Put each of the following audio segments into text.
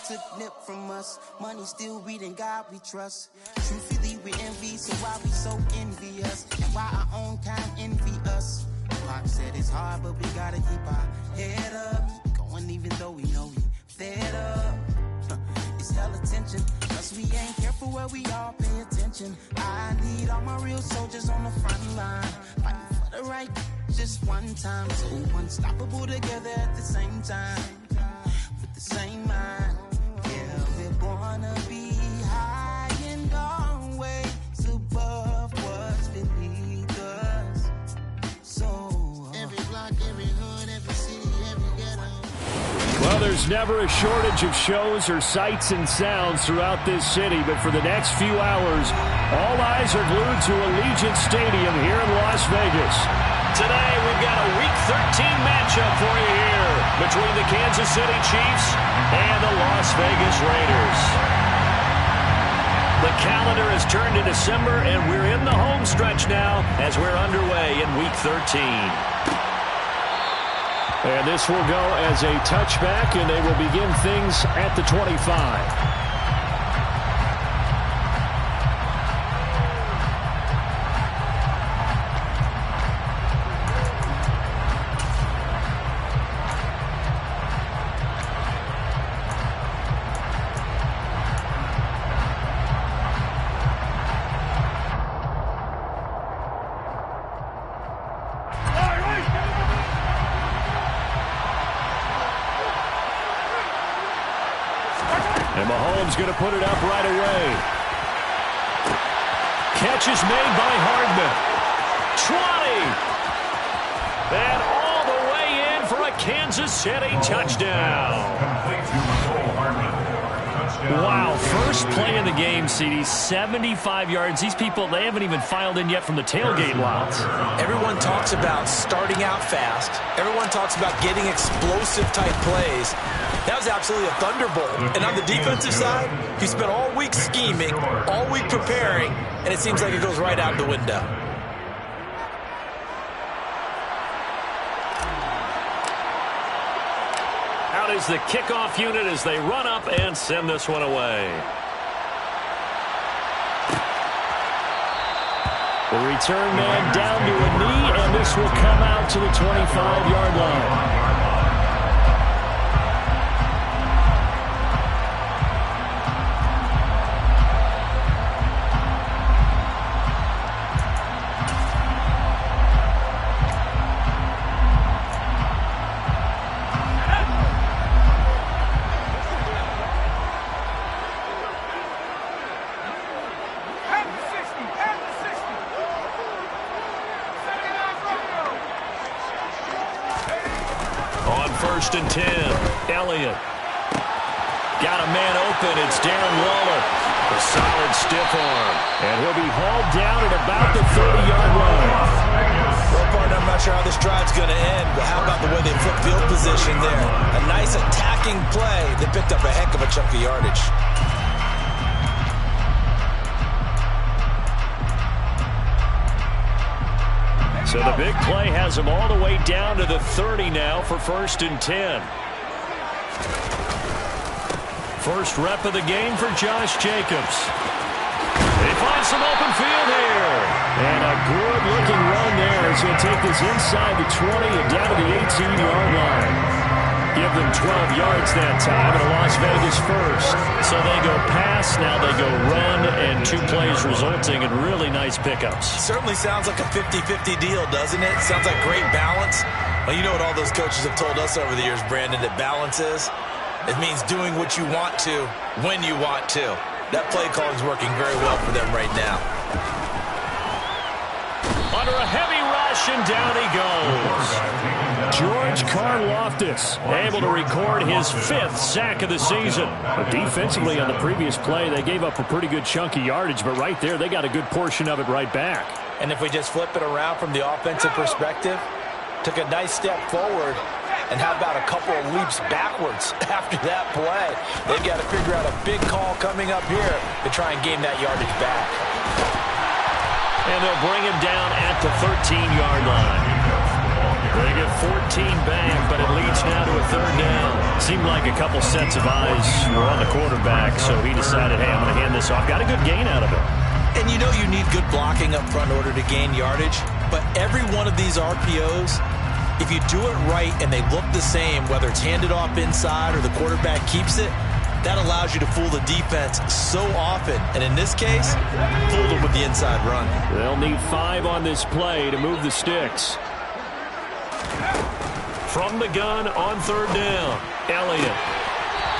took nip from us. Money still reading, God we trust. Truthfully we envy, so why we so envious? And why our own kind envy us? Pop said it's hard, but we gotta keep our head up. Going even though we know we fed up. It's hell attention, cause we ain't careful where we all pay attention. I need all my real soldiers on the front line, fighting for the right just one time. So unstoppable together at the same time, with the same mind. Yeah, we're gonna be high and always above what's beneath us. So every block, every hood, every city, every ghetto. Well, there's never a shortage of shows or sights and sounds throughout this city, but for the next few hours, all eyes are glued to Allegiant Stadium here in Las Vegas. Today, we've got a Week 13 matchup for you here between the Kansas City Chiefs and the Las Vegas Raiders. The calendar has turned to December, and we're in the home stretch now as we're underway in Week 13. And this will go as a touchback, and they will begin things at the 25. And Mahomes going to put it up right away. Catch is made by Hardman. 20. And all the way in for a Kansas City touchdown. Wow, first play of the game, CD, 75 yards. These people, they haven't even filed in yet from the tailgate lots. Everyone talks about starting out fast. Everyone talks about getting explosive-type plays. That was absolutely a thunderbolt. And on the defensive side, he spent all week scheming, all week preparing, and it seems like it goes right out the window. Out is the kickoff unit as they run up and send this one away. The return man down to a knee, and this will come out to the 25-yard line. First and 10. Elliott. Got a man open. It's Darren Waller. A solid stiff arm. And he'll be hauled down at about the 30-yard line. Well, partner, I'm not sure how this drive's going to end, but how about the way they flip field position there? A nice attacking play. They picked up a heck of a chunk of yardage. So the big play has him all the way down to the 30 now for first and 10. First rep of the game for Josh Jacobs. They find some open field here. And a good-looking run there as he'll take this inside the 20 and down to the 18-yard line. Give them 12 yards that time, and a Las Vegas first. So they go pass, now they go run, and 2 plays resulting in really nice pickups. Certainly sounds like a 50-50 deal, doesn't it? Sounds like great balance. Well, you know what all those coaches have told us over the years, Brandon, that balance is? It means doing what you want to, when you want to. That play calling is working very well for them right now. Under a heavy rush, and down he goes. George Karlaftis able to record his 5th sack of the season. But defensively on the previous play, they gave up a pretty good chunk of yardage, but right there, they got a good portion of it right back. And if we just flip it around from the offensive perspective, took a nice step forward, and how about a couple of leaps backwards after that play? They've got to figure out a big call coming up here to try and gain that yardage back. And they'll bring him down at the 13-yard line. They get 14 back, but it leads now to a third down. Seemed like a couple sets of eyes were on the quarterback, so he decided, hey, I'm going to hand this off. Got a good gain out of it. And you know you need good blocking up front in order to gain yardage, but every one of these RPOs, if you do it right and they look the same, whether it's handed off inside or the quarterback keeps it, that allows you to fool the defense so often. And in this case, fooled them with the inside run. They'll need 5 on this play to move the sticks. From the gun on third down, Elliott.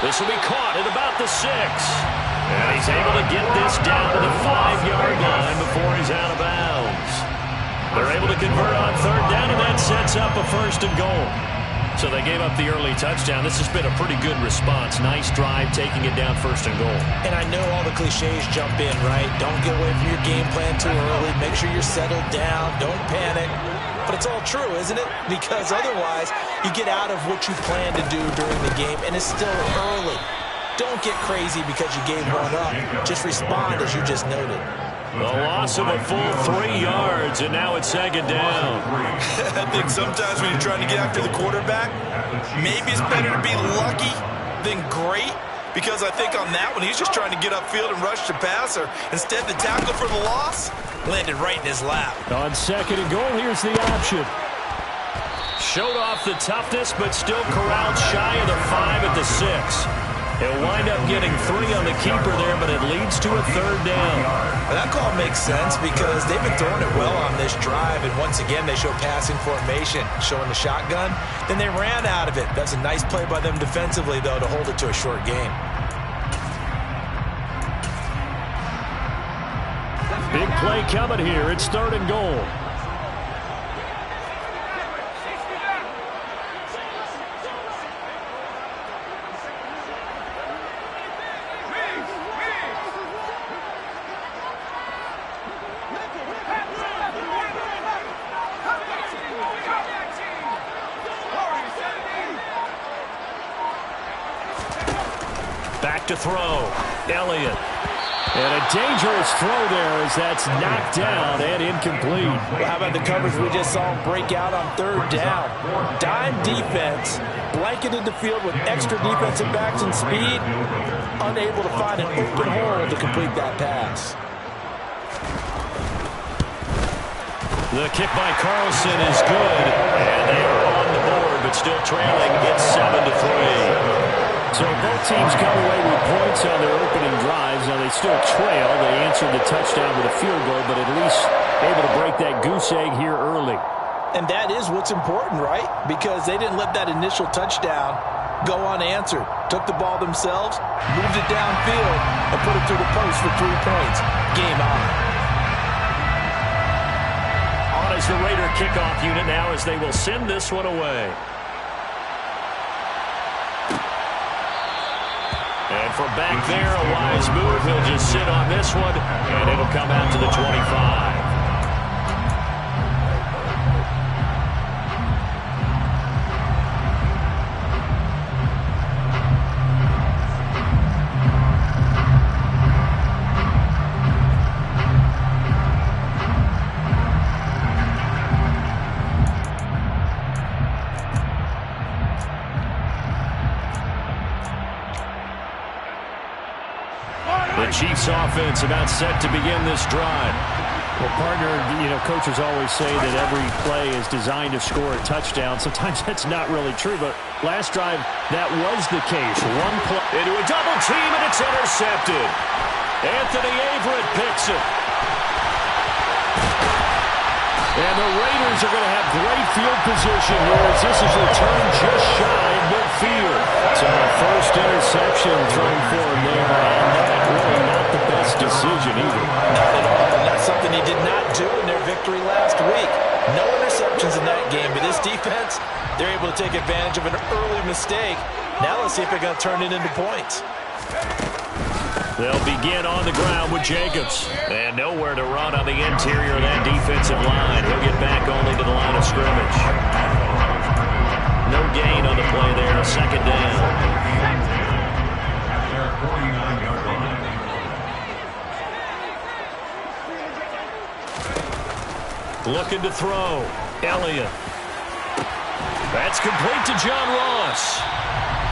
This will be caught at about the 6. And he's able to get this down to the 5-yard line before he's out of bounds. They're able to convert on third down, and that sets up a 1st and goal. So they gave up the early touchdown. This has been a pretty good response. Nice drive, taking it down 1st and goal. And I know all the cliches jump in, right? Don't get away from your game plan too early. Make sure you're settled down. Don't panic. But it's all true, isn't it? Because otherwise, you get out of what you plan to do during the game, and it's still early. Don't get crazy because you gave one up. Just respond as you just noted. The loss of a full 3 yards, and now it's 2nd down. I think sometimes when you're trying to get after the quarterback, maybe it's better to be lucky than great, because I think on that one, he's just trying to get upfield and rush the passer. Instead, the tackle for the loss landed right in his lap. On 2nd and goal, here's the option. Showed off the toughness, but still corralled shy of the 5 at the 6. He'll wind up getting 3 on the keeper there, but it leads to a 3rd down. Well, that call makes sense because they've been throwing it well on this drive, and once again, they show passing formation, showing the shotgun. Then they ran out of it. That's a nice play by them defensively, though, to hold it to a short gain. Big play coming here. It's 3rd and goal. Back to throw. Elliott. And a dangerous throw there as that's knocked down and incomplete. Well, how about the coverage we just saw him break out on 3rd down? Dime defense, blanketed the field with extra defensive backs and speed, unable to find an open hole to complete that pass. The kick by Carlson is good, and they are on the board, but still trailing. It's 7-3. So both teams come away with points on their opening drives. Now they still trail. They answered the touchdown with a field goal, but at least able to break that goose egg here early. And that is what's important, right? Because they didn't let that initial touchdown go unanswered. Took the ball themselves, moved it downfield, and put it through the post for 3 points. Game on. On is the Raider kickoff unit now as they will send this one away. And from back there, a wise move. He'll just sit on this one, and it'll come out to the 25. Chiefs offense about set to begin this drive. Well, partner, coaches always say that every play is designed to score a touchdown. Sometimes that's not really true, but last drive, that was the case. One play into a double team, and it's intercepted. Anthony Averett picks it. And the Raiders are going to have great field position here as this is returned just shy of midfield. So the first interception thrown for him there, and really not the best decision either. Not at all, and that's something he did not do in their victory last week. No interceptions in that game, but this defense, they're able to take advantage of an early mistake. Now let's see if they're going to turn it into points. They'll begin on the ground with Jacobs. And nowhere to run on the interior of that defensive line. He'll get back only to the line of scrimmage. No gain on the play there, a 2nd down. Looking to throw. Elliott. That's complete to John Ross.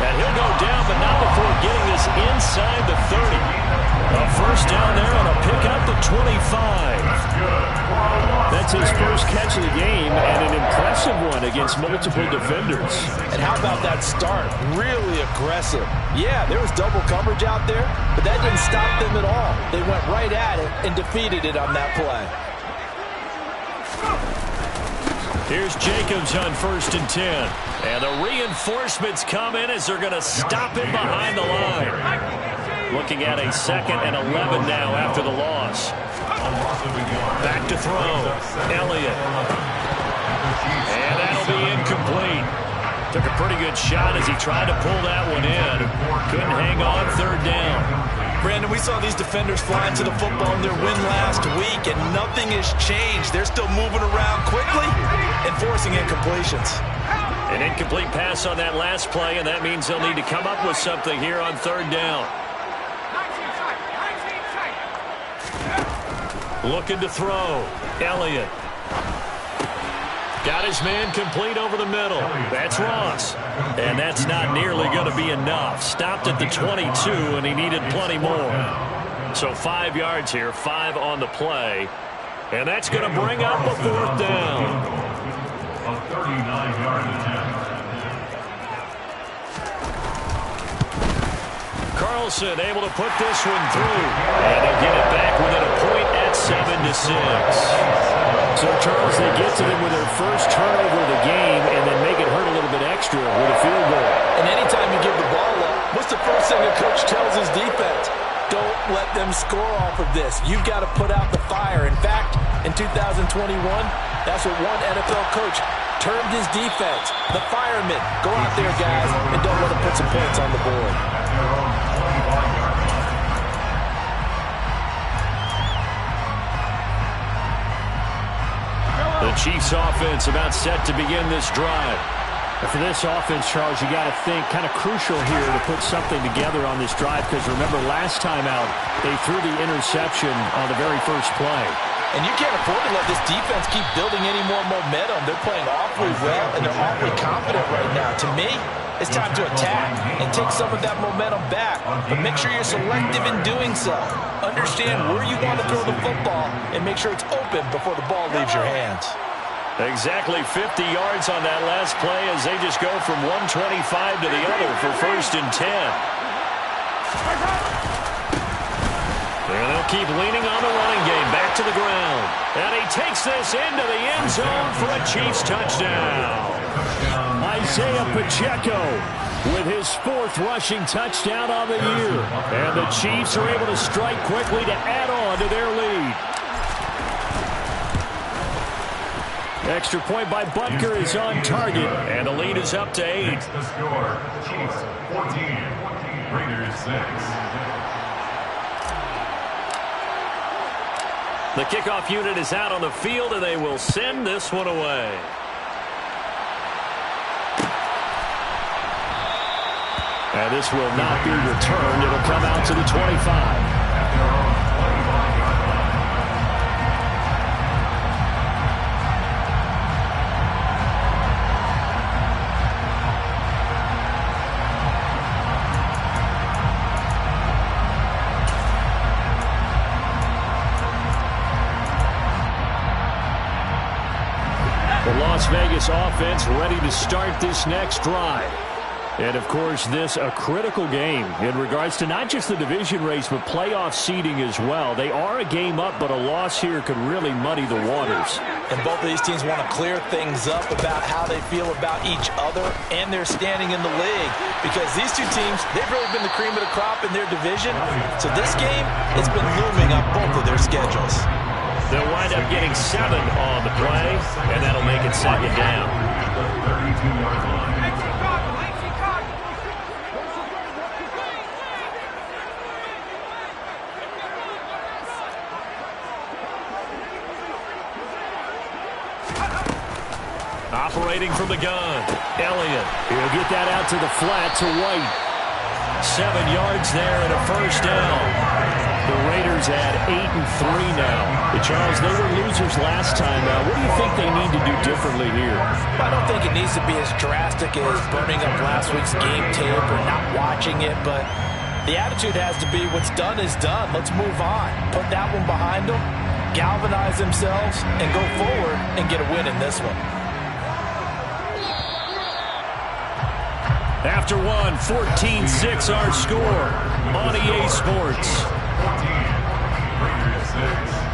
And he'll go down, but not before getting this inside the 30. A first down there on a pick up the 25. That's his first catch of the game, and an impressive one against multiple defenders. And how about that start? Really aggressive. Yeah, there was double coverage out there, but that didn't stop them at all. They went right at it and defeated it on that play. Here's Jacobs on 1st and 10. And the reinforcements come in as they're going to stop him behind the line. Looking at a 2nd and 11 now after the loss. Back to throw. Elliott. And that'll be incomplete. Took a pretty good shot as he tried to pull that one in. Couldn't hang on 3rd down. Brandon, we saw these defenders flying to the football in their win last week, and nothing has changed. They're still moving around quickly and forcing incompletions. An incomplete pass on that last play, and that means they'll need to come up with something here on 3rd down. Looking to throw. Elliott. Got his man complete over the middle. That's Ross. And that's not nearly going to be enough. Stopped at the 22, and he needed plenty more. So 5 yards here, 5 on the play. And that's going to bring up a 4th down. A 39-yard attempt. Carlson able to put this one through. And they'll get it back within a point at 7-6. So, Charles, they get to them with their first turnover of the game and then make it hurt a little bit extra with a field goal. And anytime you give the ball up, what's the first thing a coach tells his defense? Don't let them score off of this. You've got to put out the fire. In fact, in 2021, that's what one NFL coach termed his defense. The firemen. Go out there, guys, and don't let them put some points on the board. The Chiefs offense about set to begin this drive. And for this offense, Charles, you got to think kind of crucial here to put something together on this drive, because remember last time out, they threw the interception on the very first play. And you can't afford to let this defense keep building any more momentum. They're playing awfully well, and they're awfully confident right now. To me, it's time to attack and take some of that momentum back. But make sure you're selective in doing so. Understand where you want to throw the football and make sure it's open before the ball leaves your hands. Exactly 50 yards on that last play as they just go from 125 to the other for 1st and 10. And they'll keep leaning on the running game. Back to the ground. And he takes this into the end zone for a Chiefs touchdown. Isaiah Pacheco with his 4th rushing touchdown on the year. And the Chiefs are able to strike quickly to add on to their lead. Extra point by Butker is on target. And the lead is up to 8. The score, Chiefs 14, Raiders 6. The kickoff unit is out on the field, and they will send this one away. And this will not be returned. It'll come out to the 25. The Las Vegas offense ready to start this next drive. And, of course, this a critical game in regards to not just the division race, but playoff seeding as well. They are a game up, but a loss here could really muddy the waters. And both of these teams want to clear things up about how they feel about each other and their standing in the league. Because these two teams, they've really been the cream of the crop in their division. So this game, it's been looming on both of their schedules. They'll wind up getting 7 on the play, and that'll make it 2nd down. 32-yard line. Operating from the gun, Elliott. He'll get that out to the flat to White. 7 yards there and a first down. The Raiders at 8-3 now. But Charles, they were losers last time. What do you think they need to do differently here? I don't think it needs to be as drastic as burning up last week's game tape or not watching it, but the attitude has to be what's done is done. Let's move on. Put that one behind them, galvanize themselves, and go forward and get a win in this one. After one, 14-6 our score on EA Sports. 14, Raiders 6.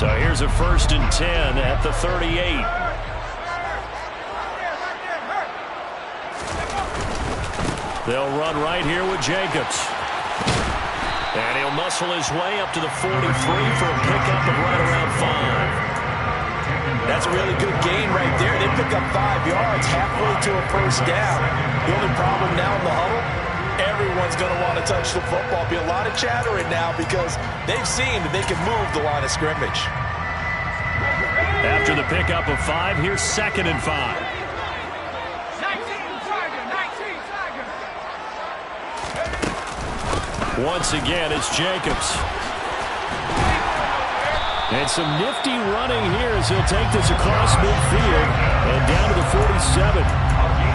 So here's a 1st and 10 at the 38. They'll run right here with Jacobs. And he'll muscle his way up to the 43 for a pickup of right around 5. That's a really good gain right there. They pick up 5 yards, halfway to a first down. The only problem now in the huddle, everyone's going to want to touch the football. Be a lot of chattering now because they've seen that they can move the line of scrimmage. After the pickup of 5, here's 2nd and 5. Once again, it's Jacobs. And some nifty running here as he'll take this across midfield and down to the 47.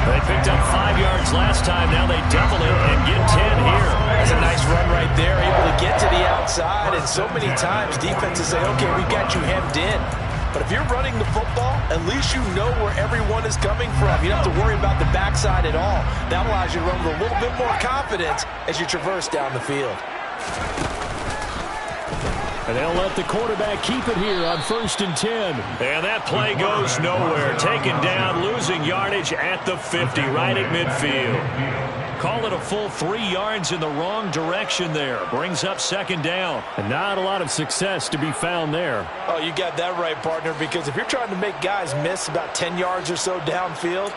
They picked up 5 yards last time. Now they double it and get 10 here. That's a nice run right there, able to get to the outside. And so many times defenses say, okay, we got you hemmed in. But if you're running the football, at least you know where everyone is coming from. You don't have to worry about the backside at all. That allows you to run with a little bit more confidence as you traverse down the field. And they'll let the quarterback keep it here on 1st and 10. And that play goes nowhere. Taken down, losing yardage at the 50, right at midfield. Call it a full 3 yards in the wrong direction there. Brings up 2nd down. And not a lot of success to be found there. Oh, you got that right, partner, because if you're trying to make guys miss about 10 yards or so downfield,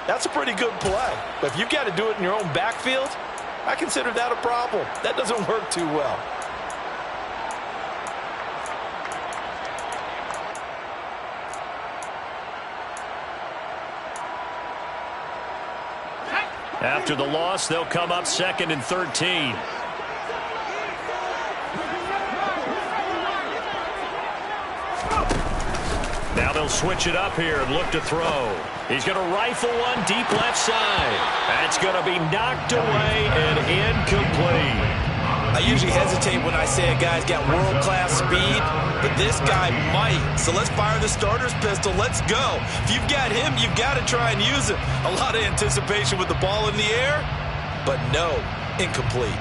that's a pretty good play. But if you've got to do it in your own backfield, I consider that a problem. That doesn't work too well. After the loss, they'll come up 2nd and 13. Now they'll switch it up here and look to throw. He's going to rifle one deep left side. That's going to be knocked away and incomplete. I usually hesitate when I say a guy's got world-class speed, but this guy might. So let's fire the starter's pistol. Let's go. If you've got him, you've got to try and use him. A lot of anticipation with the ball in the air, but no, incomplete.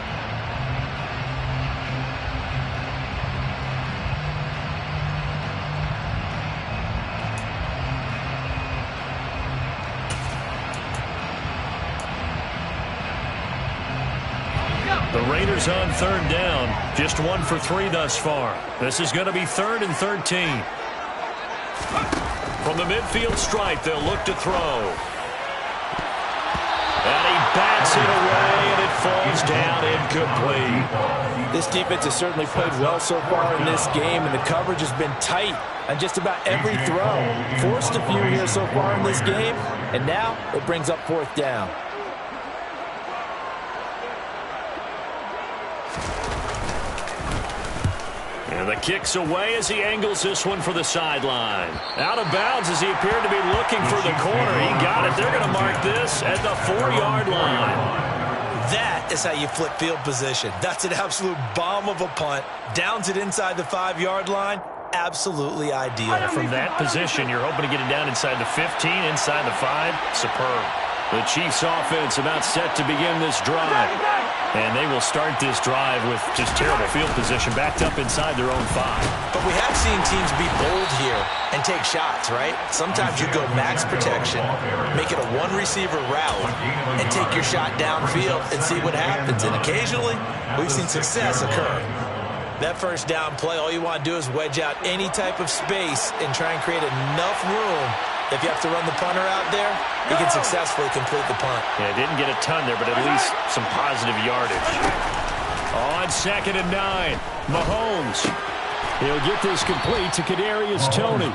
The Raiders on third down. Just 1 for 3 thus far. This is going to be 3rd and 13. From the midfield stripe, they'll look to throw. And he bats it away, and it falls down incomplete. This defense has certainly played well so far in this game, and the coverage has been tight on just about every throw. Forced a few here so far in this game, and now it brings up 4th down. And the kick's away as he angles this one for the sideline. Out of bounds as he appeared to be looking for the corner. He got it. They're going to mark this at the 4-yard line. That is how you flip field position. That's an absolute bomb of a punt. Downs it inside the 5-yard line. Absolutely ideal. From that position, you're hoping to get it down inside the 15, inside the 5. Superb. The Chiefs offense about set to begin this drive. And they will start this drive with just terrible field position, backed up inside their own 5. But we have seen teams be bold here and take shots, right? Sometimes you go max protection, make it a one-receiver route, and take your shot downfield and see what happens. And occasionally, we've seen success occur. That first down play, all you want to do is wedge out any type of space and try and create enough room. If you have to run the punter out there, he can successfully complete the punt. Yeah, didn't get a ton there, but at least some positive yardage. On 2nd and 9, Mahomes. He'll get this complete to Kadarius Toney.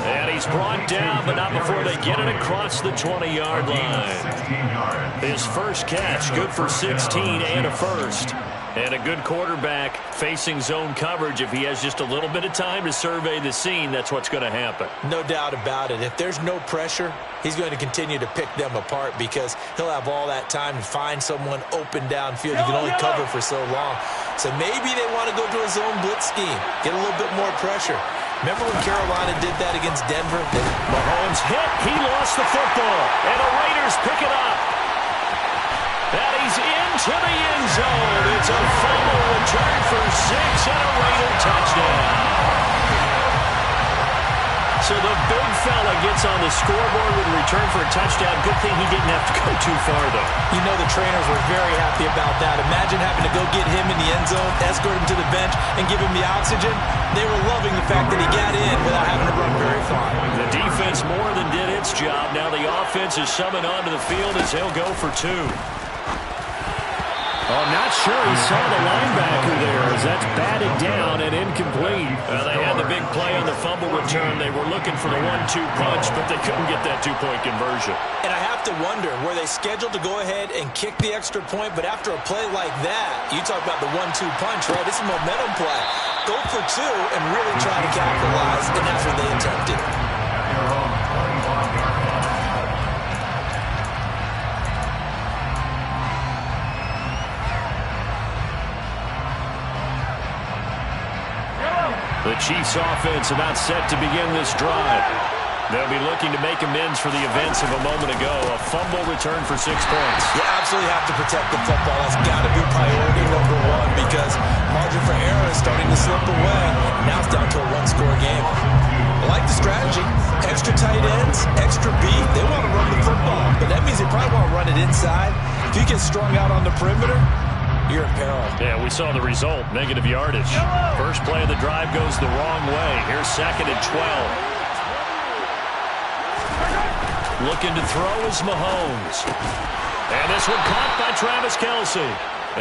And he's brought down, but not before they get it across the 20-yard line. His first catch, good for 16 and a first. And a good quarterback facing zone coverage. If he has just a little bit of time to survey the scene, that's what's going to happen. No doubt about it. If there's no pressure, he's going to continue to pick them apart because he'll have all that time to find someone open downfield. You can only cover for so long. So maybe they want to go to a zone blitz scheme, get a little bit more pressure. Remember when Carolina did that against Denver? Mahomes hit. He lost the football. And the Raiders pick it up. And he's into the end zone. It's a fumble return for 6 and a Raider touchdown. So the big fella gets on the scoreboard with a return for a touchdown. Good thing he didn't have to go too far, though. You know the trainers were very happy about that. Imagine having to go get him in the end zone, escort him to the bench, and give him the oxygen. They were loving the fact that he got in without having to run very far. The defense more than did its job. Now the offense is summoned onto the field as he'll go for 2. Oh, not sure he saw the linebacker there as that's batted down and incomplete. They had the big play on the fumble return. They were looking for the 1-2 punch, but they couldn't get that 2-point conversion. And I have to wonder, were they scheduled to go ahead and kick the extra point, but after a play like that, you talk about the 1-2 punch, right? It's a momentum play. Go for 2 and really try to capitalize, and that's what they attempted. The Chiefs offense about set to begin this drive. They'll be looking to make amends for the events of a moment ago. A fumble return for 6 points. You absolutely have to protect the football. That's got to be priority number 1 because margin for error is starting to slip away. Now it's down to a 1-score game. I like the strategy. Extra tight ends, extra beef. They want to run the football, but that means they probably want to run it inside. If you get strung out on the perimeter, you're in peril. Yeah, we saw the result. Negative yardage. First play of the drive goes the wrong way. Here's 2nd and 12. Looking to throw is Mahomes. And this one caught by Travis Kelce.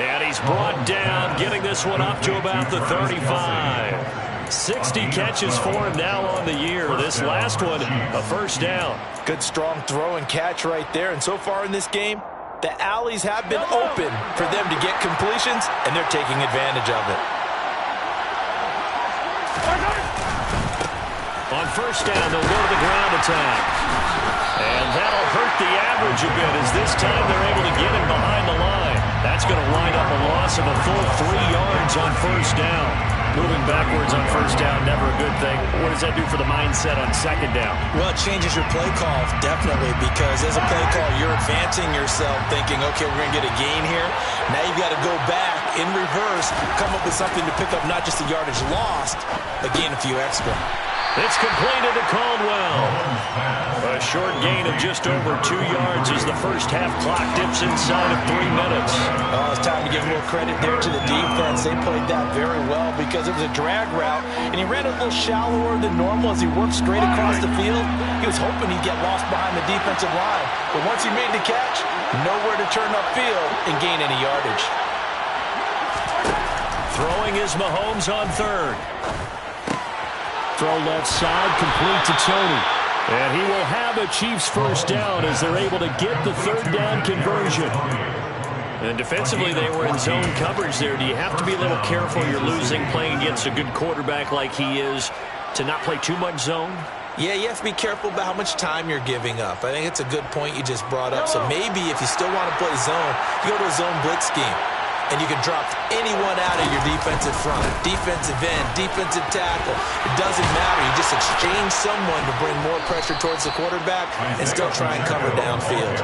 And he's brought down, getting this one up to about the 35. 60 catches for him now on the year. This last one, a first down. Good strong throw and catch right there. And so far in this game, the alleys have been open for them to get completions, and they're taking advantage of it. On first down, they'll go to the ground attack. And that'll hurt the average a bit as this time they're able to get him behind the line. That's going to wind up a loss of a full 3 yards on first down. Moving backwards on first down, never a good thing. What does that do for the mindset on second down? Well, it changes your play call, definitely, because as a play call, you're advancing yourself thinking, okay, we're going to get a gain here. Now you've got to go back in reverse, come up with something to pick up not just the yardage lost, but gain a few extra. It's completed to Caldwell. A short gain of just over 2 yards as the first half clock dips inside of 3 minutes. Oh, it's time to give a little credit there to the defense. They played that very well because it was a drag route, and he ran a little shallower than normal as he worked straight across the field. He was hoping he'd get lost behind the defensive line, but once he made the catch, nowhere to turn upfield and gain any yardage. Throwing is Mahomes on third. Throw left side, complete to Tony. And he will have a Chiefs first down as they're able to get the third down conversion. And defensively, they were in zone coverage there. Do you have to be a little careful? You're losing playing against a good quarterback like he is to not play too much zone? Yeah, you have to be careful about how much time you're giving up. I think it's a good point you just brought up. So maybe if you still want to play zone, you go to a zone blitz scheme. And you can drop anyone out of your defensive front. Defensive end, defensive tackle. It doesn't matter. You just exchange someone to bring more pressure towards the quarterback and still try and cover downfield.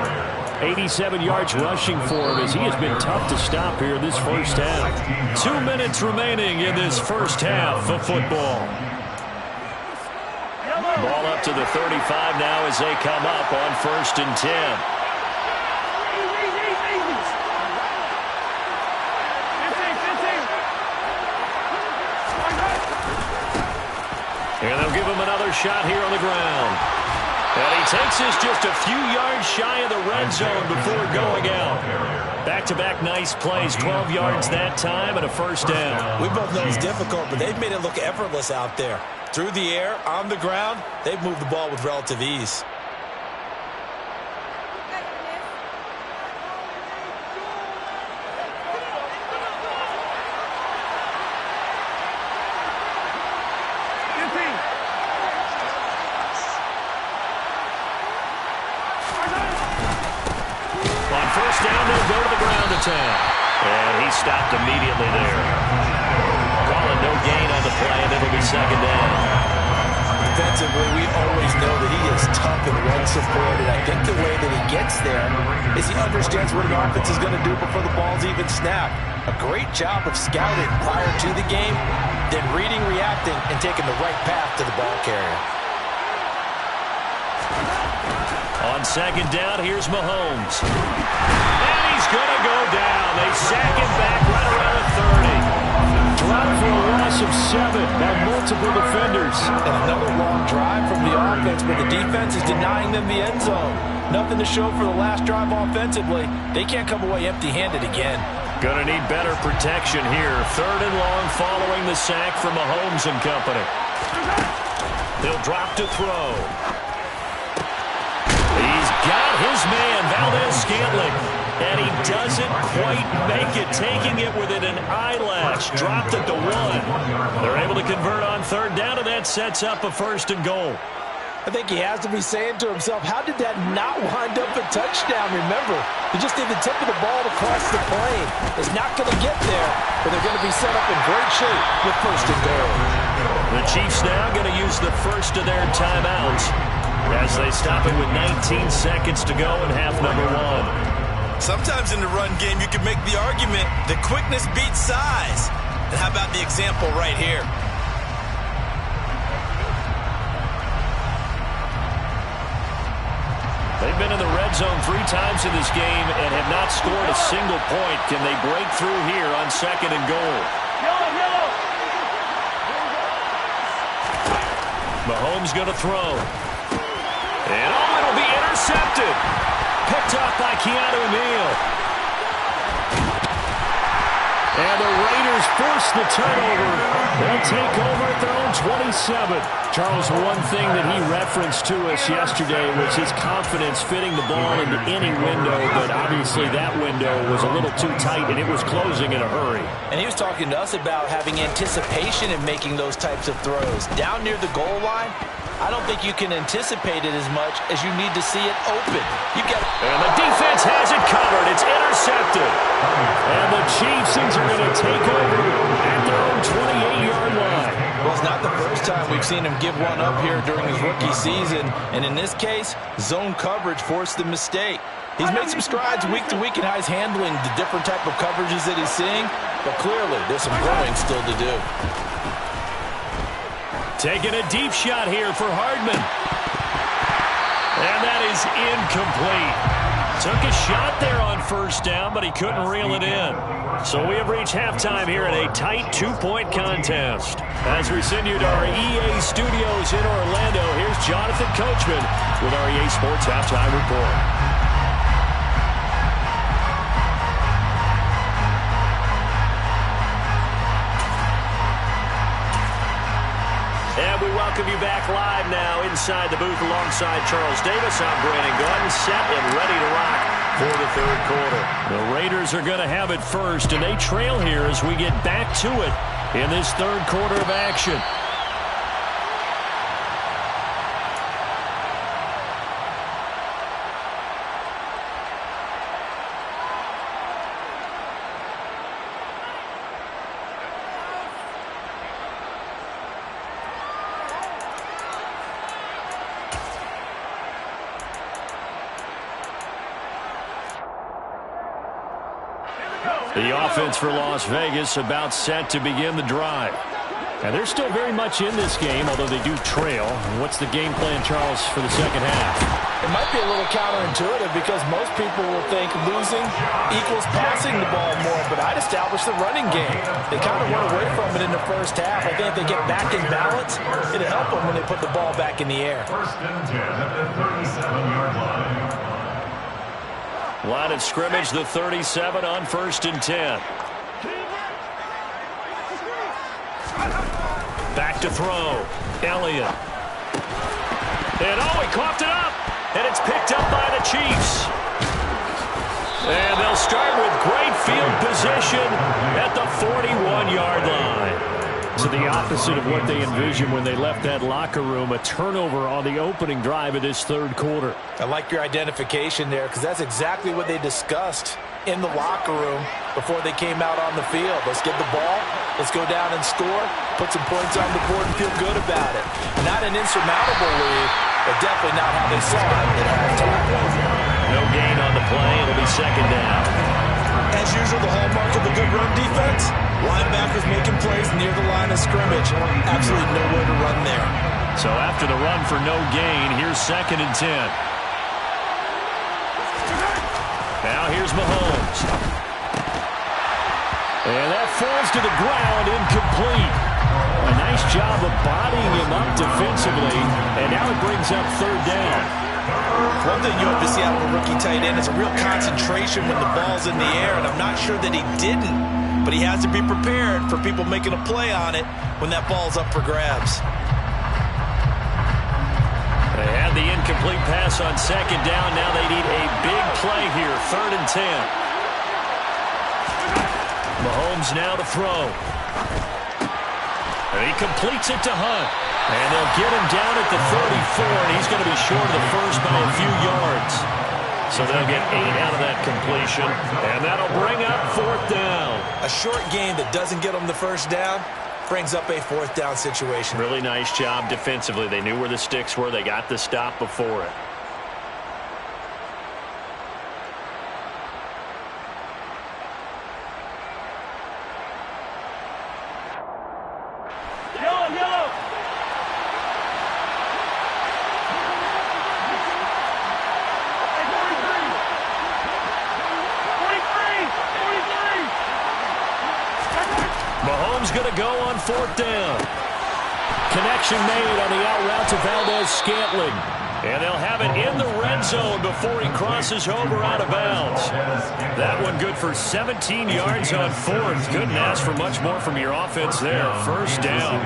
87 yards rushing for him as he has been tough to stop here this first half. 2 minutes remaining in this first half of football. Ball up to the 35 now as they come up on 1st and 10. And they'll give him another shot here on the ground. And he takes this just a few yards shy of the red zone before going out. Back-to-back nice plays, 12 yards that time and a first down. We both know it's difficult, but they've made it look effortless out there. Through the air, on the ground, they've moved the ball with relative ease. And he stopped immediately there. Calling no gain on the play, and it'll be second down. Defensively, we always know that he is tough and run support, and I think the way that he gets there is he understands what an offense is going to do before the ball's even snapped. A great job of scouting prior to the game, then reading, reacting, and taking the right path to the ball carrier. On second down, here's Mahomes. He's going to go down. They sack him back right around the 30. Dropped for a loss of 7 by multiple defenders. And another long drive from the offense, but the defense is denying them the end zone. Nothing to show for the last drive offensively. They can't come away empty-handed again. Going to need better protection here. 3rd and long following the sack from Mahomes and company. They'll drop to throw. He's got his man, Valdez-Scantling. And he doesn't quite make it, taking it within an eyelash. Dropped at the 1. They're able to convert on 3rd down, and that sets up a 1st and goal. I think he has to be saying to himself, how did that not wind up a touchdown? Remember, he just need the tip of the ball to cross the plane. It's not going to get there, but they're going to be set up in great shape with 1st and goal. The Chiefs now going to use the first of their timeouts as they stop it with 19 seconds to go in half number 1. Sometimes in the run game, you can make the argument that quickness beats size. And how about the example right here? They've been in the red zone 3 times in this game and have not scored a single point. Can they break through here on 2nd and goal? Mahomes going to throw. And it'll be intercepted. Picked up by Keanu Neal. And the Raiders force the turnover. They'll take over at their own 27. Charles, one thing that he referenced to us yesterday was his confidence fitting the ball into any window, but obviously that window was a little too tight, and it was closing in a hurry. And he was talking to us about having anticipation in making those types of throws. Down near the goal line, I don't think you can anticipate it as much as you need to see it open. And the defense has it covered. It's intercepted. And the Chiefs are going to take over at their own 28-yard line. Well, it's not the first time we've seen him give one up here during his rookie season. And in this case, zone coverage forced the mistake. He's made some strides week to week in how he's handling the different type of coverages that he's seeing. But clearly, there's some growing still to do. Taking a deep shot here for Hardman. And that is incomplete. Took a shot there on first down, but he couldn't reel it in. So we have reached halftime here in a tight 2-point contest. As we send you to our EA studios in Orlando, here's Jonathan Coachman with our EA Sports Halftime Report. And we welcome you back live now inside the booth alongside Charles Davis. I'm Brandon Gordon, set and ready to rock for the third quarter. The Raiders are going to have it first, and they trail here as we get back to it in this third quarter of action. The offense for Las Vegas about set to begin the drive. And they're still very much in this game, although they do trail. What's the game plan, Charles, for the second half? It might be a little counterintuitive because most people will think losing equals passing the ball more, but I'd establish the running game. They kind of went away from it in the first half. I think if they get back in balance, it'll help them when they put the ball back in the air. First and 10 at the 37-yard line. Line of scrimmage, the 37 on first and 10. Back to throw. Elliott. And he coughed it up. And it's picked up by the Chiefs. And they'll start with great field position at the 41-yard line. So the opposite of what they envisioned when they left that locker room, a turnover on the opening drive of this third quarter. I like your identification there because that's exactly what they discussed in the locker room before they came out on the field. Let's get the ball. Let's go down and score. Put some points on the board and feel good about it. Not an insurmountable lead, but definitely not how they saw it at halftime. No gain on the play. It'll be second down. As usual, the hallmark of a good run defense, linebackers making plays near the line of scrimmage. Absolutely nowhere to run there. So after the run for no gain, here's second and 10. Now here's Mahomes. And that falls to the ground, incomplete. A nice job of bodying him up defensively, and now it brings up third down. One thing you have to see out of a rookie tight end is a real concentration when the ball's in the air, and I'm not sure that he didn't, but he has to be prepared for people making a play on it when that ball's up for grabs. They had the incomplete pass on second down. Now they need a big play here, third and 10. Mahomes now to throw. And he completes it to Hunt. And they'll get him down at the 34, and he's going to be short of the first by a few yards. So they'll get 8 out of that completion, and that'll bring up fourth down. A short game that doesn't get them the first down brings up a fourth down situation. Really nice job defensively. They knew where the sticks were. They got the stop before it. Going to go on fourth down. Connection made on the out route to Valdez-Scantling. And they'll have it in the red zone before he crosses over out of bounds. That one good for 17 yards on fourth. Couldn't ask for much more from your offense there. First down.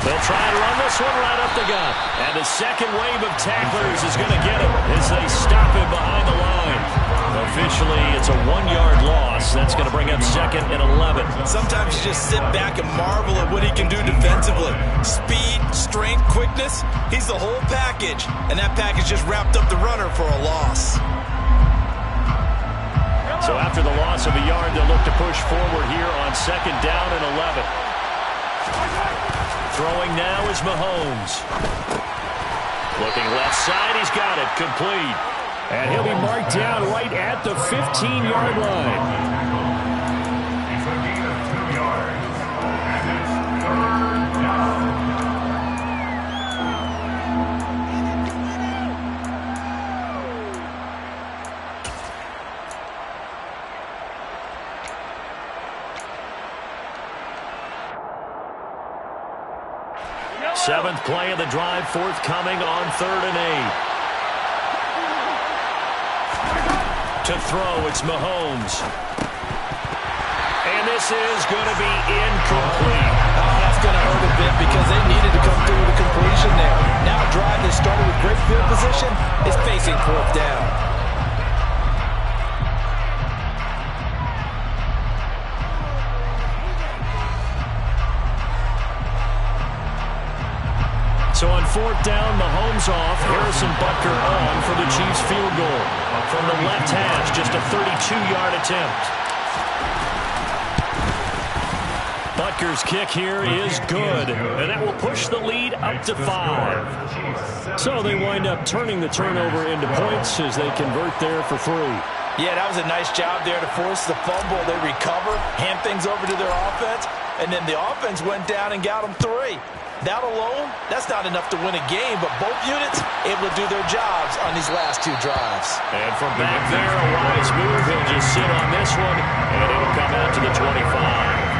They'll try to run this one right up the gut. And the second wave of tacklers is going to get him as they stop him behind the line. Officially, it's a 1-yard loss. That's going to bring up second and 11. Sometimes you just sit back and marvel at what he can do defensively. Speed, strength, quickness. He's the whole package. And that package just wrapped up the runner for a loss. So after the loss of a yard, they'll look to push forward here on 2nd down and 11. Throwing now is Mahomes. Looking left side, he's got it, complete. And he'll be marked down right at the 15-yard line. It's a gain of 2 yards. And it's 3rd down. Seventh play of the drive forthcoming on 3rd and 8. To throw, it's Mahomes. And this is going to be incomplete. Oh, that's going to hurt a bit because they needed to come through with a completion there. Now a drive that started with great field position is facing 4th down. So on 4th down, Mahomes off, Harrison Butker on for the Chiefs field goal. From the left hash, just a 32-yard attempt. Butker's kick here is good, and that will push the lead up to 5. So they wind up turning the turnover into points as they convert there for 3. Yeah, that was a nice job there to force the fumble. They recover, hand things over to their offense, and then the offense went down and got them 3. That alone, that's not enough to win a game, but both units able to do their jobs on these last 2 drives. And from back there, a wise move. He'll just sit on this one, and it'll come out to the 25.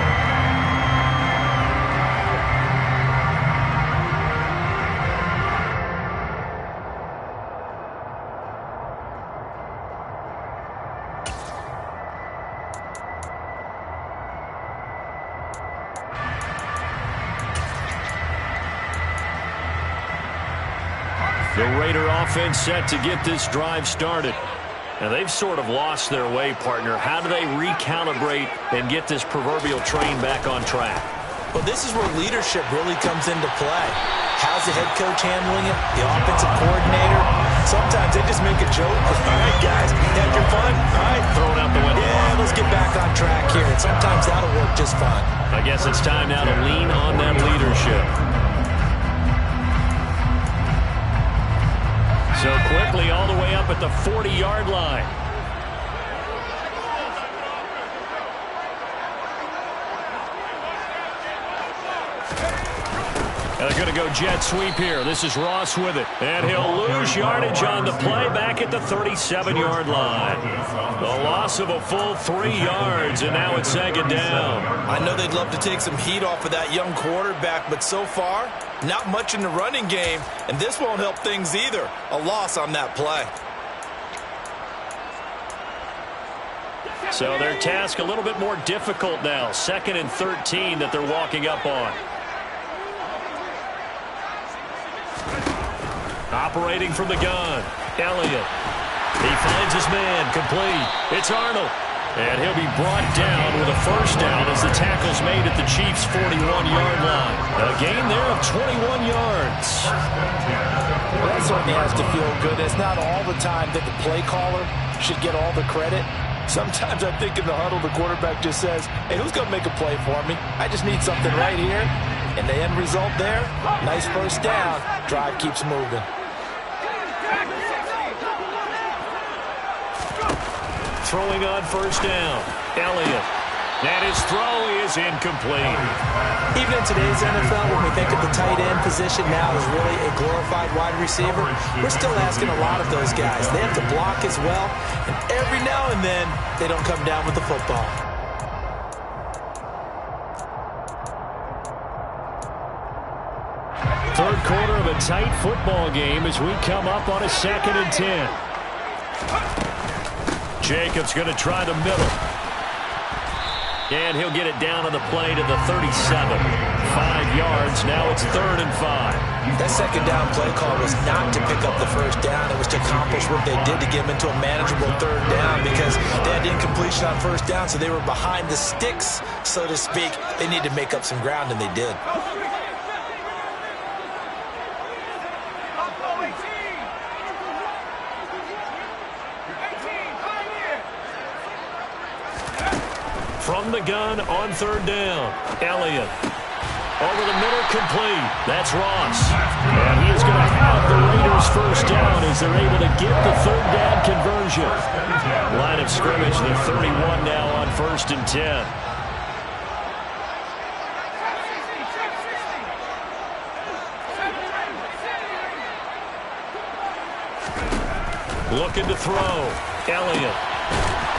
The Raider offense set to get this drive started. Now, they've sort of lost their way, partner. How do they recalibrate and get this proverbial train back on track? Well, this is where leadership really comes into play. How's the head coach handling it? The offensive coordinator? Sometimes they just make a joke. All right, guys, had your fun? All right. Throw it out the window. Yeah, let's get back on track here. And sometimes that'll work just fine. I guess it's time now to lean on that leadership. So quickly all the way up at the 40-yard line. And they're going to go jet sweep here. This is Ross with it. And he'll lose yardage on the play back at the 37-yard line. The loss of a full 3 yards, and now it's 2nd down. I know they'd love to take some heat off of that young quarterback, but so far, not much in the running game, and this won't help things either. A loss on that play. So their task a little bit more difficult now. 2nd and 13 that they're walking up on. Operating from the gun, Elliott. He finds his man, complete. It's Arnold. And he'll be brought down with a 1st down as the tackle's made at the Chiefs' 41-yard line. A gain there of 21 yards. Well, that certainly has to feel good. It's not all the time that the play caller should get all the credit. Sometimes I think in the huddle, the quarterback just says, hey, who's going to make a play for me? I just need something right here. And the end result there, nice 1st down. Drive keeps moving. Throwing on 1st down, Elliott. And his throw is incomplete. Even in today's NFL, when we think of the tight end position now as really a glorified wide receiver, we're still asking a lot of those guys. They have to block as well, and every now and then, they don't come down with the football. Third quarter of a tight football game as we come up on a 2nd and 10. Jacobs going to try the middle. And he'll get it down on the play to the 37. 5 yards. Now it's 3rd and 5. That 2nd down play call was not to pick up the 1st down. It was to accomplish what they did to get them into a manageable 3rd down because they had incompletion on 1st down, so they were behind the sticks, so to speak. They needed to make up some ground, and they did. From the gun on third down, Elliott. Over the middle, complete. That's Ross. And he is going to have the Raiders first down as they're able to get the third down conversion. Line of scrimmage, the 31 now on 1st and 10. Looking to throw. Elliott.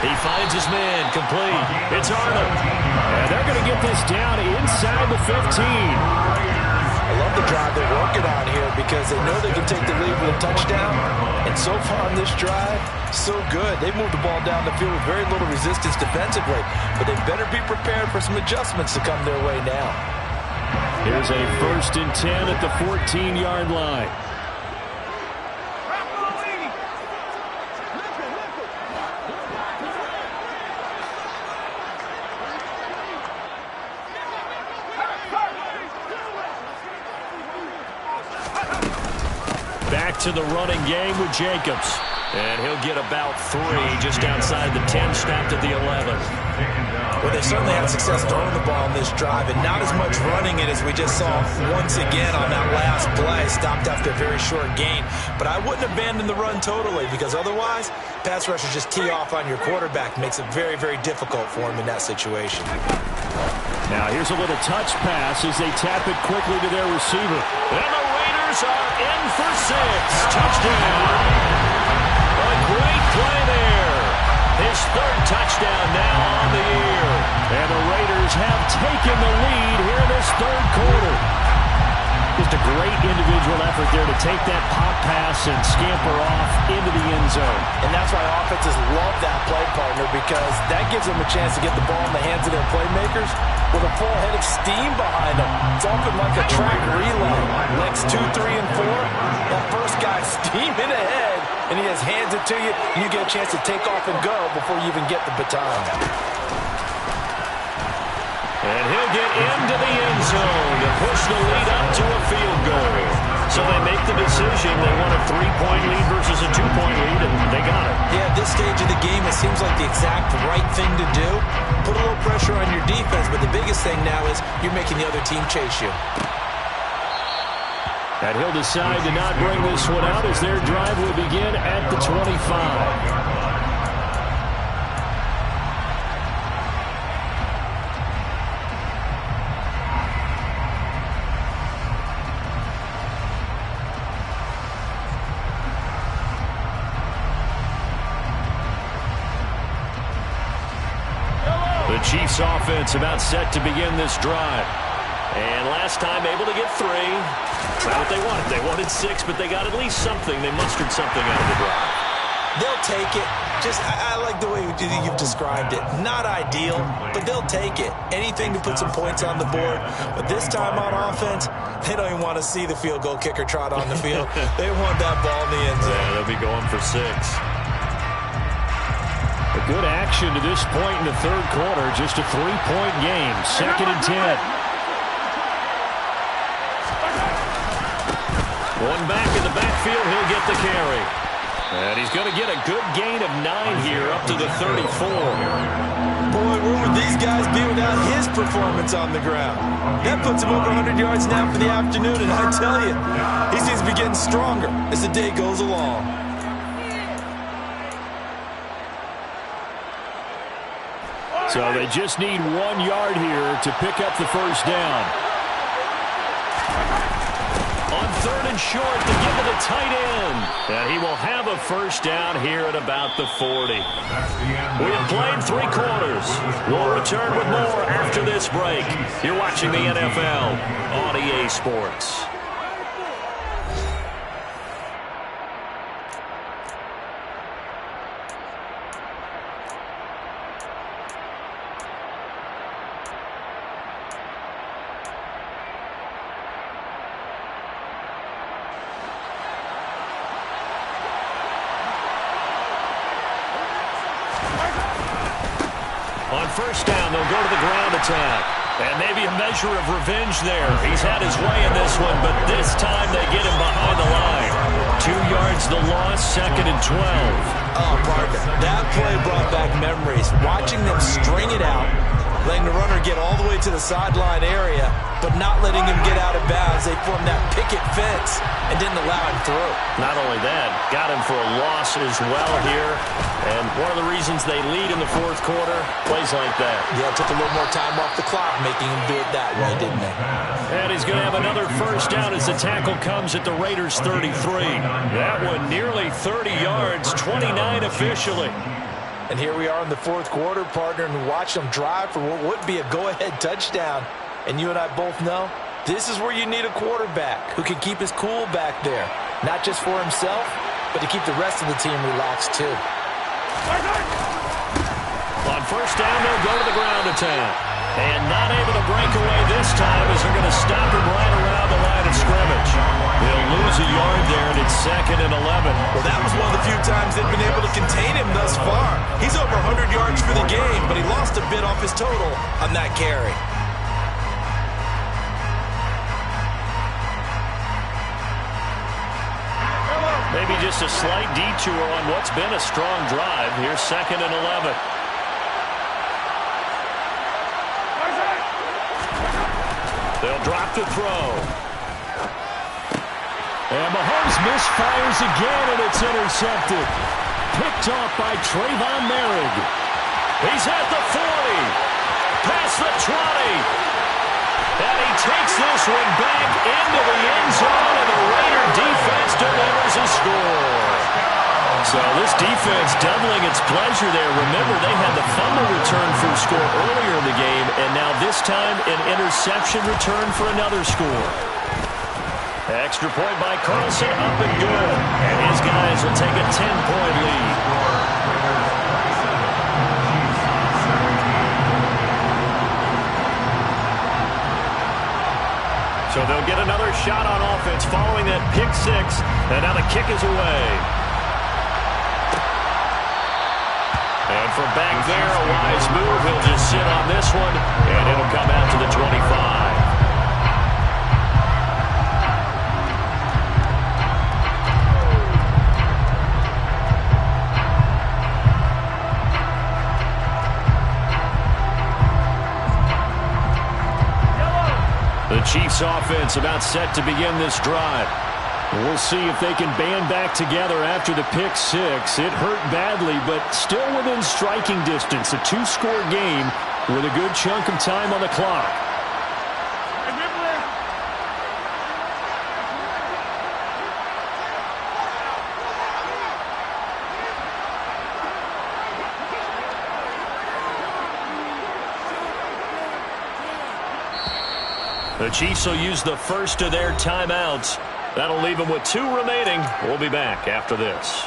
He finds his man, complete. It's Arnold. And they're going to get this down inside the 15. I love the drive they're working on here because they know they can take the lead with a touchdown. And so far on this drive, so good. They moved the ball down the field with very little resistance defensively. But they better be prepared for some adjustments to come their way now. Here's a 1st and 10 at the 14-yard line. Back to the running game with Jacobs. And he'll get about 3 just outside the 10, snapped at the 11. Well, they certainly had success throwing the ball on this drive, and not as much running it as we just saw once again on that last play. Stopped after a very short gain. But I wouldn't abandon the run totally, because otherwise, pass rushers just tee off on your quarterback. Makes it very, very difficult for him in that situation. Now here's a little touch pass as they tap it quickly to their receiver. And the Raiders are in for 6. Touchdown. A great play there. His 3rd touchdown now on the year. And the Raiders have taken the lead here in this 3rd quarter. Just a great individual effort there to take that pop pass and scamper off into the end zone. And that's why offenses love that play, partner, because that gives them a chance to get the ball in the hands of their playmakers with a full head of steam behind them. It's often like a track relay. Legs 2, 3, and 4. That first guy steaming ahead, and he has hands it to you, and you get a chance to take off and go before you even get the baton. And he'll get into the end zone to push the lead up to a field goal. So they make the decision. They want a 3-point lead versus a 2-point lead, and they got it. Yeah, at this stage of the game, it seems like the exact right thing to do. Put a little pressure on your defense, but the biggest thing now is you're making the other team chase you. And he'll decide to not bring this one out as their drive will begin at the 25. The Chiefs offense about set to begin this drive. And last time able to get 3. That's not what they wanted. They wanted 6, but they got at least something. They mustered something out of the drive. They'll take it. I like the way you've described it. Not ideal, but they'll take it. Anything to put some points on the board. But this time on offense, they don't even want to see the field goal kicker trot on the field. They want that ball in the end zone. Yeah, they'll be going for 6. A good action to this point in the 3rd quarter. Just a 3-point game. 2nd and 10. One back in the backfield, he'll get the carry. And he's going to get a good gain of 9 here up to the 34. Boy, where would these guys be without his performance on the ground? That puts him over 100 yards now for the afternoon, and I tell you, he seems to be getting stronger as the day goes along. So they just need 1 yard here to pick up the first down. On 3rd and short, they give it a tight end. And he will have a first down here at about the 40. We have played 3 quarters. We'll return with more after this break. You're watching the NFL on EA Sports. On first down, they'll go to the ground attack. And maybe a measure of revenge there. He's had his way in this one, but this time they get him behind the line. 2 yards the loss, 2nd and 12. Oh, partner, that play brought back memories. Watching them string it out, letting the runner get all the way to the sideline area, but not letting him get out of bounds. They formed that picket fence and didn't allow him through. Not only that, got him for a loss as well here. And one of the reasons they lead in the fourth quarter, plays like that. Yeah, took a little more time off the clock, making him do it that way, didn't they? And he's going to have another first down as the tackle comes at the Raiders' 33. That one nearly 30 yards, 29 officially. And here we are in the fourth quarter, partner, and watch them drive for what would be a go-ahead touchdown. And you and I both know this is where you need a quarterback who can keep his cool back there. Not just for himself, but to keep the rest of the team relaxed too. On first down, they'll go to the ground attack. And not able to break away this time as they're going to stop him right around the line of scrimmage. They'll lose a yard there, and it's 2nd and 11. Well, that was one of the few times they've been able to contain him thus far. He's over 100 yards for the game, but he lost a bit off his total on that carry. Maybe just a slight detour on what's been a strong drive. Here's 2nd and 11. They'll drop the throw. And Mahomes misfires again, and it's intercepted. Picked off by Trayvon Merrick. He's at the 40. Past the 20. And he takes this one back into the end zone, and the Raider defense delivers a score. So this defense doubling its pleasure there. Remember, they had the fumble return for a score earlier in the game, and now this time an interception return for another score. Extra point by Carlson, up and good. And his guys will take a 10-point lead. So they'll get another shot on offense following that pick six, and now the kick is away. And from back there, a wise move. He'll just sit on this one, and it'll come out to the 25. The Chiefs offense about set to begin this drive. We'll see if they can band back together after the pick six. It hurt badly, but still within striking distance. A two-score game with a good chunk of time on the clock. The Chiefs will use the first of their timeouts. That'll leave them with 2 remaining. We'll be back after this.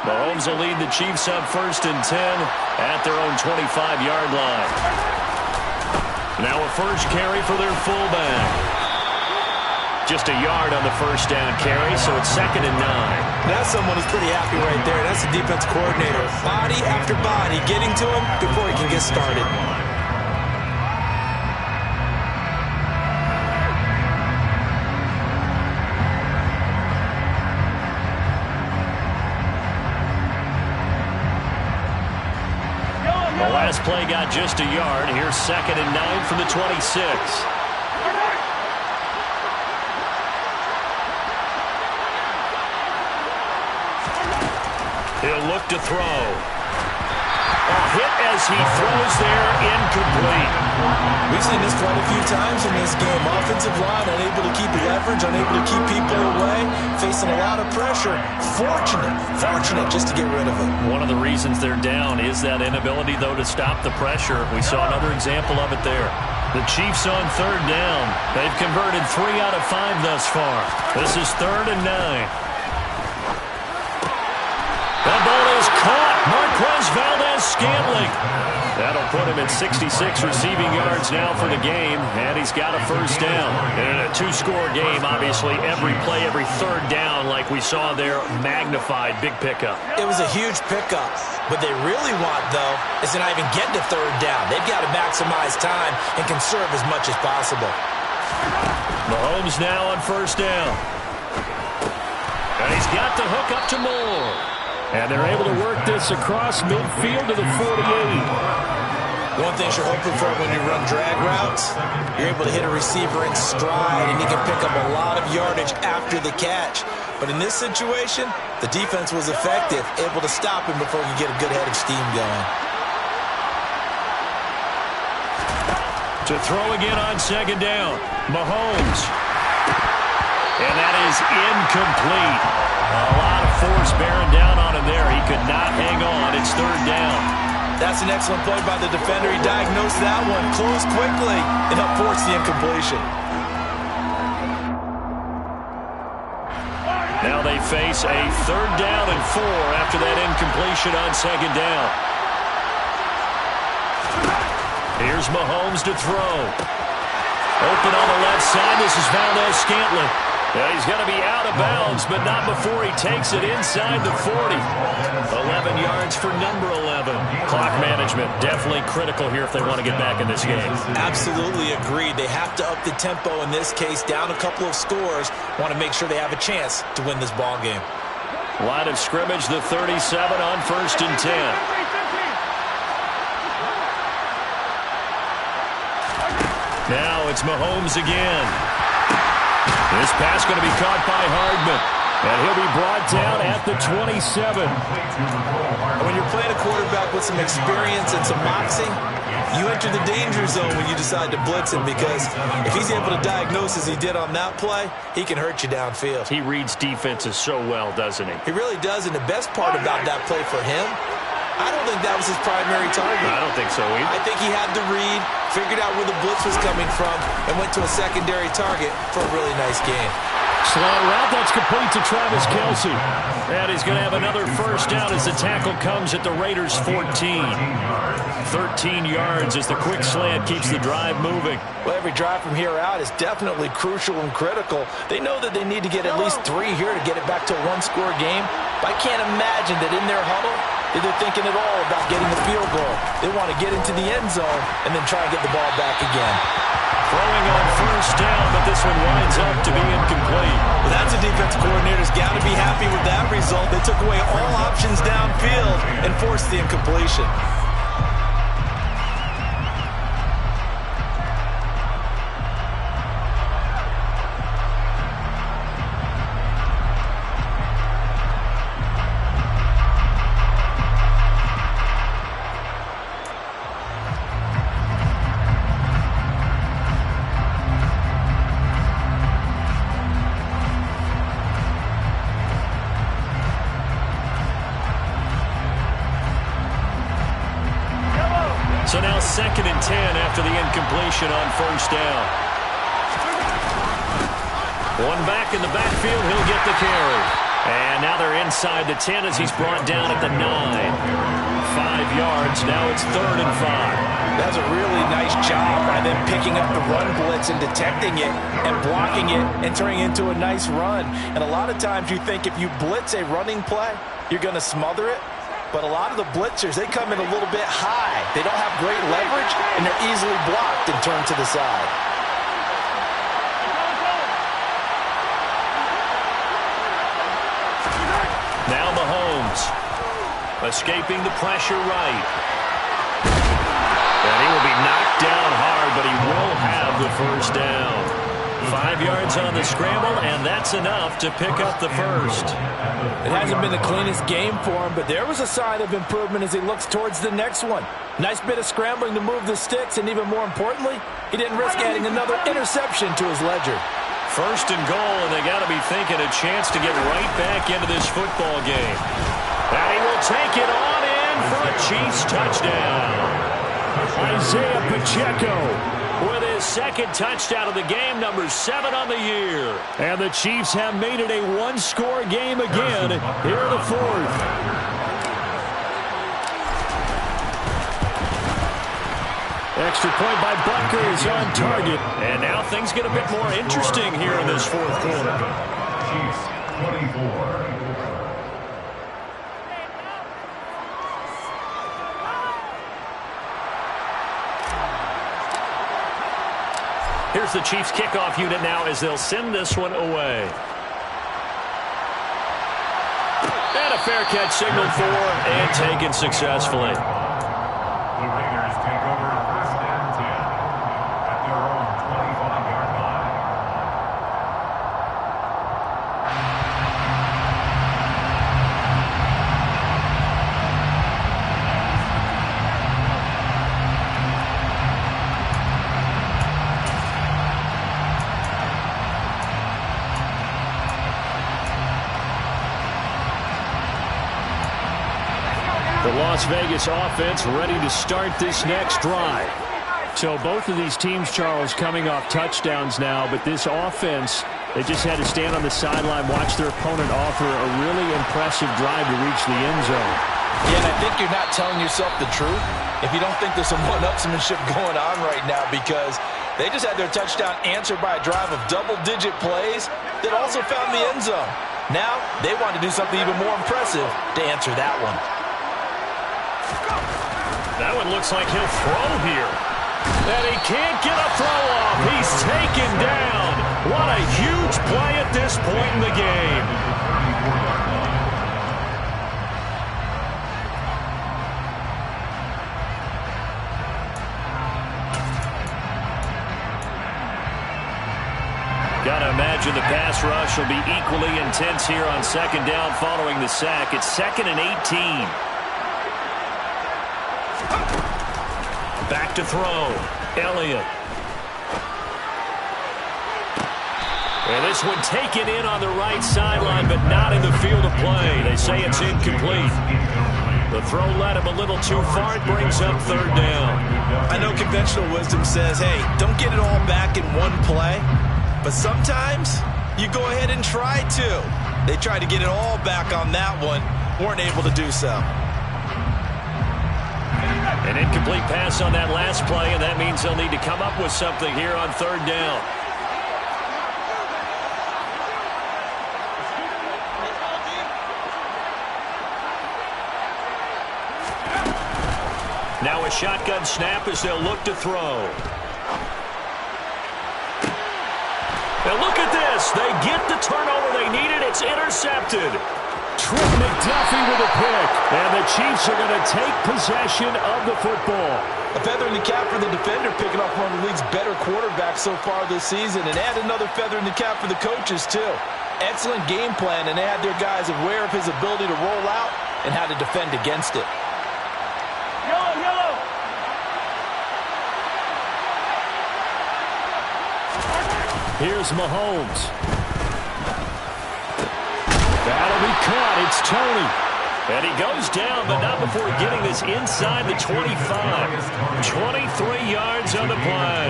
Mahomes will lead the Chiefs up 1st and 10 at their own 25-yard line. Now a first carry for their fullback. Just a yard on the first down carry, so it's 2nd and 9. That's someone who's pretty happy right there. That's the defense coordinator. Body after body getting to him before he can get started. The last play got just a yard. Here's 2nd and 9 from the 26. He'll look to throw. A hit as he throws there, incomplete. We've seen this quite a few times in this game. Offensive line unable to keep leverage, unable to keep people away, facing a lot of pressure. Fortunate just to get rid of it. One of the reasons they're down is that inability, though, to stop the pressure. We saw another example of it there. The Chiefs on 3rd down. They've converted 3 out of 5 thus far. This is 3rd and 9. That ball is caught. Marquez Here's Valdez-Scantling. That'll put him at 66 receiving yards now for the game, and he's got a first down. And in a two-score game, obviously, every play, every third down, like we saw there, magnified, big pickup. It was a huge pickup. What they really want, though, is to not even get to third down. They've got to maximize time and conserve as much as possible. Mahomes now on first down. And he's got the hook up to Moore. And they're able to work this across midfield to the 48. One thing you're hoping for when you run drag routes, you're able to hit a receiver in stride, and he can pick up a lot of yardage after the catch. But in this situation, the defense was effective, able to stop him before he could get a good head of steam going. To throw again on second down, Mahomes. And that is incomplete. A lot of force bearing down on him there. He could not hang on. It's third down. That's an excellent play by the defender. He diagnosed that one, closed quickly, and helped force the incompletion. Now they face a third down and 4 after that incompletion on second down. Here's Mahomes to throw. Open on the left side. This is Valdez-Scantling. Yeah, he's going to be out of bounds, but not before he takes it inside the 40. 11 yards for number 11. Clock management definitely critical here if they want to get back in this game. Absolutely agreed. They have to up the tempo in this case, down a couple of scores. Want to make sure they have a chance to win this ball game. Line of scrimmage, the 37 on first and 10. Now it's Mahomes again. This pass going to be caught by Hardman. And he'll be brought down at the 27. When you're playing a quarterback with some experience and some moxie, you enter the danger zone when you decide to blitz him, because if he's able to diagnose as he did on that play, he can hurt you downfield. He reads defenses so well, doesn't he? He really does, and the best part about that play for him, I don't think that was his primary target. I don't think so either. I think he had the read, figured out where the blitz was coming from, and went to a secondary target for a really nice game. Slant route, that's complete to Travis Kelce. And he's going to have another first down as the tackle comes at the Raiders' 14. 13 yards as the quick slant keeps the drive moving. Well, every drive from here out is definitely crucial and critical. They know that they need to get at least 3 here to get it back to a one-score game. But I can't imagine that in their huddle, they're thinking at all about getting the field goal. They want to get into the end zone and then try and get the ball back again. Throwing on first down, but this one winds up to be incomplete. Well, that's a defense coordinator's got to be happy with that result. They took away all options downfield and forced the incompletion. So now 2nd and 10 after the incompletion on first down. One back in the backfield, he'll get the carry. And now they're inside the 10 as he's brought down at the 9. 5 yards, now it's 3rd and 5. That's a really nice job by them picking up the run blitz and detecting it and blocking it and turning it into a nice run. And a lot of times you think if you blitz a running play, you're going to smother it. But a lot of the blitzers, they come in a little bit high. They don't have great leverage, and they're easily blocked and turned to the side. Now Mahomes, escaping the pressure right. And he will be knocked down hard, but he will have the first down. 5 yards on the scramble, and that's enough to pick up the first. It hasn't been the cleanest game for him, but there was a sign of improvement as he looks towards the next one. Nice bit of scrambling to move the sticks, and even more importantly, he didn't risk adding another interception to his ledger. First and goal, and they got to be thinking a chance to get right back into this football game. And he will take it on in for a Chiefs touchdown. Isaiah Pacheco with his 2nd touchdown of the game, number 7 on the year. And the Chiefs have made it a one-score game again here in the 4th. Extra point by Butker is on target. And now things get a bit more interesting here in this fourth quarter. Chiefs 24. Here's the Chiefs kickoff unit now as they'll send this one away. And a fair catch signaled for and taken successfully. The Raiders take over first and 10 at their own 25-yard line. The Las Vegas offense ready to start this next drive. So both of these teams, Charles, coming off touchdowns now, but this offense, they just had to stand on the sideline, watch their opponent offer a really impressive drive to reach the end zone. Yeah, and I think you're not telling yourself the truth if you don't think there's some one-upsmanship going on right now, because they just had their touchdown answered by a drive of double-digit plays that also found the end zone. Now they want to do something even more impressive to answer that one. That one looks like he'll throw here. And he can't get a throw off. He's taken down. What a huge play at this point in the game. Gotta imagine the pass rush will be equally intense here on second down following the sack. It's 2nd and 18. Back to throw. Elliott. And this one taken in on the right sideline, but not in the field of play. They say it's incomplete. The throw led him a little too far. It brings up third down. I know conventional wisdom says, hey, don't get it all back in one play. But sometimes you go ahead and try to. They tried to get it all back on that one. Weren't able to do so. An incomplete pass on that last play, and that means they'll need to come up with something here on third down. Now a shotgun snap as they'll look to throw. And look at this. They get the turnover they needed. It's intercepted. Trent McDuffie with a pick. And the Chiefs are going to take possession of the football. A feather in the cap for the defender, picking off one of the league's better quarterbacks so far this season. And add another feather in the cap for the coaches, too. Excellent game plan, and they had their guys aware of his ability to roll out and how to defend against it. Here's Mahomes. That'll be caught. It's Tony. And he goes down, but not before getting this inside the 25. 23 yards on the play.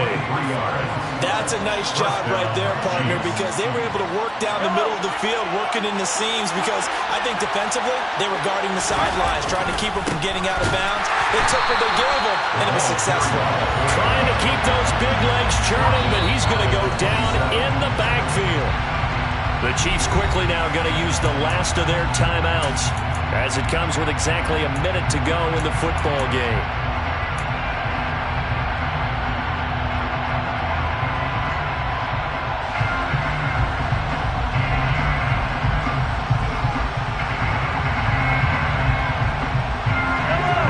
That's a nice job right there, partner, because they were able to work down the middle of the field, working in the seams, because I think defensively, they were guarding the sidelines, trying to keep them from getting out of bounds. They took what they gave them, and it was successful. Trying to keep those big legs churning, but he's going to go down in the backfield. The Chiefs quickly now going to use the last of their timeouts as it comes with exactly a minute to go in the football game.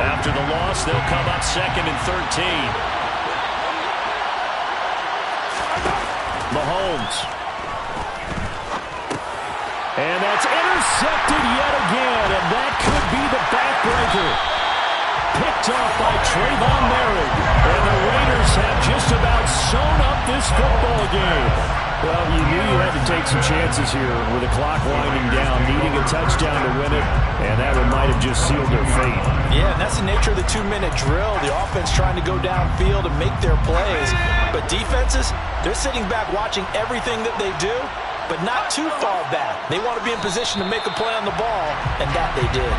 After the loss, they'll come up 2nd and 13. Mahomes. And that's intercepted yet again, and that could be the backbreaker. Picked off by Trayvon Merrick, and the Raiders have just about sewn up this football game. Well, you knew you had to take some chances here with the clock winding down, needing a touchdown to win it, and that one might have just sealed their fate. Yeah, and that's the nature of the 2-minute drill. The offense trying to go downfield and make their plays. But defenses, they're sitting back watching everything that they do, but not too far back. They want to be in position to make a play on the ball, and that they did.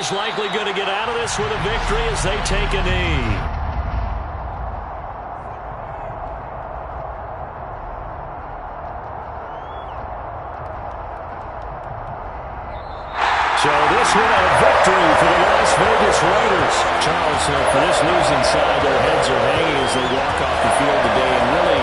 Raiders likely going to get out of this with a victory as they take a knee. So this one a victory for the Las Vegas Raiders. Charles, for this losing side, their heads are hanging as they walk off the field today. And really,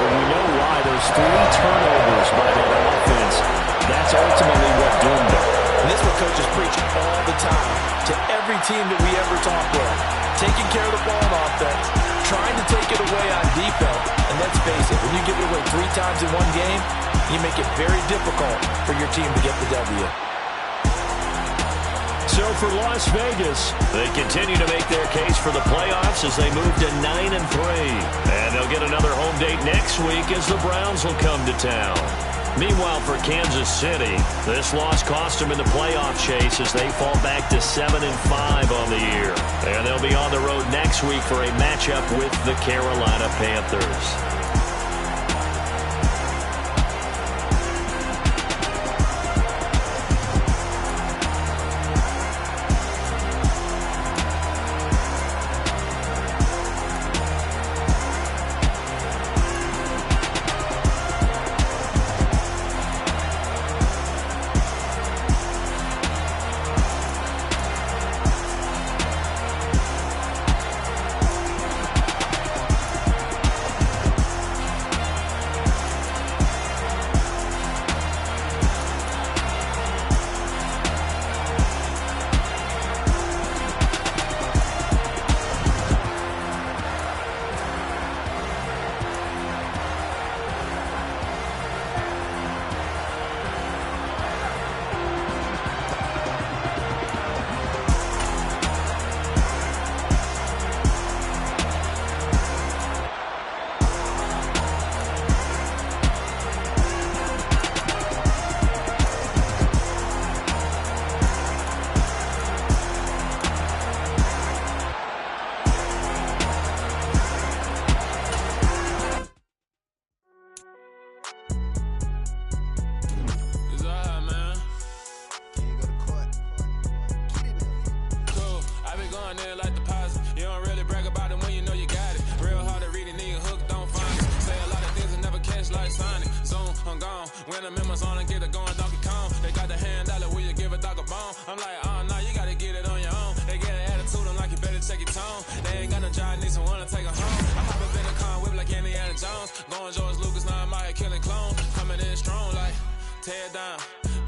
we know why. Those 3 turnovers by that offense, that's ultimately what doomed them. And this is what coaches preach all the time to every team that we ever talk with. Taking care of the ball on offense, trying to take it away on defense. And let's face it, when you give it away 3 times in one game, you make it very difficult for your team to get the W. So for Las Vegas, they continue to make their case for the playoffs as they move to 9-3. And they'll get another home date next week as the Browns will come to town. Meanwhile, for Kansas City, this loss cost them in the playoff chase as they fall back to 7-5 on the year. And they'll be on the road next week for a matchup with the Carolina Panthers. When I'm in my zone and get it going Donkey Kong. They got the hand dollar, will you give a dog a bone? I'm like, oh, no, you gotta get it on your own. They get an attitude, I'm like, you better check your tone. They ain't got no job, need someone to take her home. I hop up in a car, whip like Indiana Jones. Going George Lucas, now I'm out here killing clones. Coming in strong like, tear down,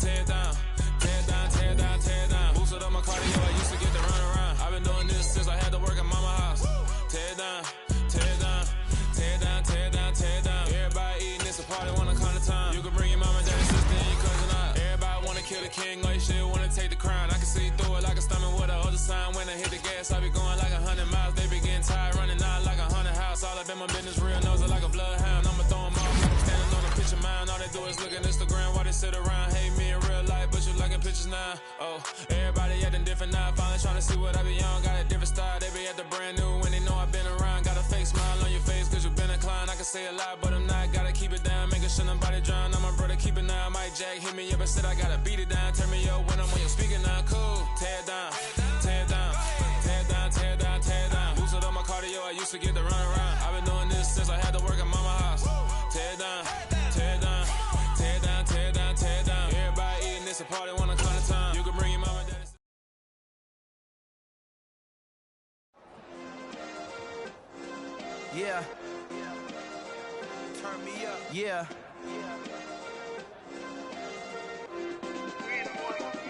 tear down, tear down, tear down, tear down. Boosted up my cardio, I used to get to run around. I've been doing this since I had to work at mama house. Tear down, tear down, tear down, tear down, tear down. Everybody eating, it's a party, wanna come to time. You can bring your mama, daddy, sister, and your cousin out. Everybody wanna kill the king, or you shit wanna take the crown. I can see through it like a stomach with a other sign. When I hit the gas, I be going like 100 miles. They be getting tired, running out like 100 house. All up in my business, real nose like a bloodhound. I'ma throw them off like I'm standing on a picture mound. All they do is look at Instagram while they sit around. Hate me in real life, but you liking pictures now. Oh, everybody acting different now. Finally trying to see what I be on. Got a different style, they be at the brand new when they know I've been around. Got a fake smile on your face cause you been inclined. I can say a lot, but I'm not. Gotta keep it down, making sure nobody drown. I'm my brother, keep it now. Mike Jack hit me up and said I gotta beat it down. Turn me up when I'm on your speaker now. Cool, tear down, tear down, tear down, tear down, tear down. Boosted up my cardio, I used to get to run around. I've been doing this since I had to work at mama house. Tear down, tear down, tear down, tear down, tear down. Everybody eating, it's a party, wanna come to time. You can bring your mama, daddy. Yeah. Turn me up. Yeah.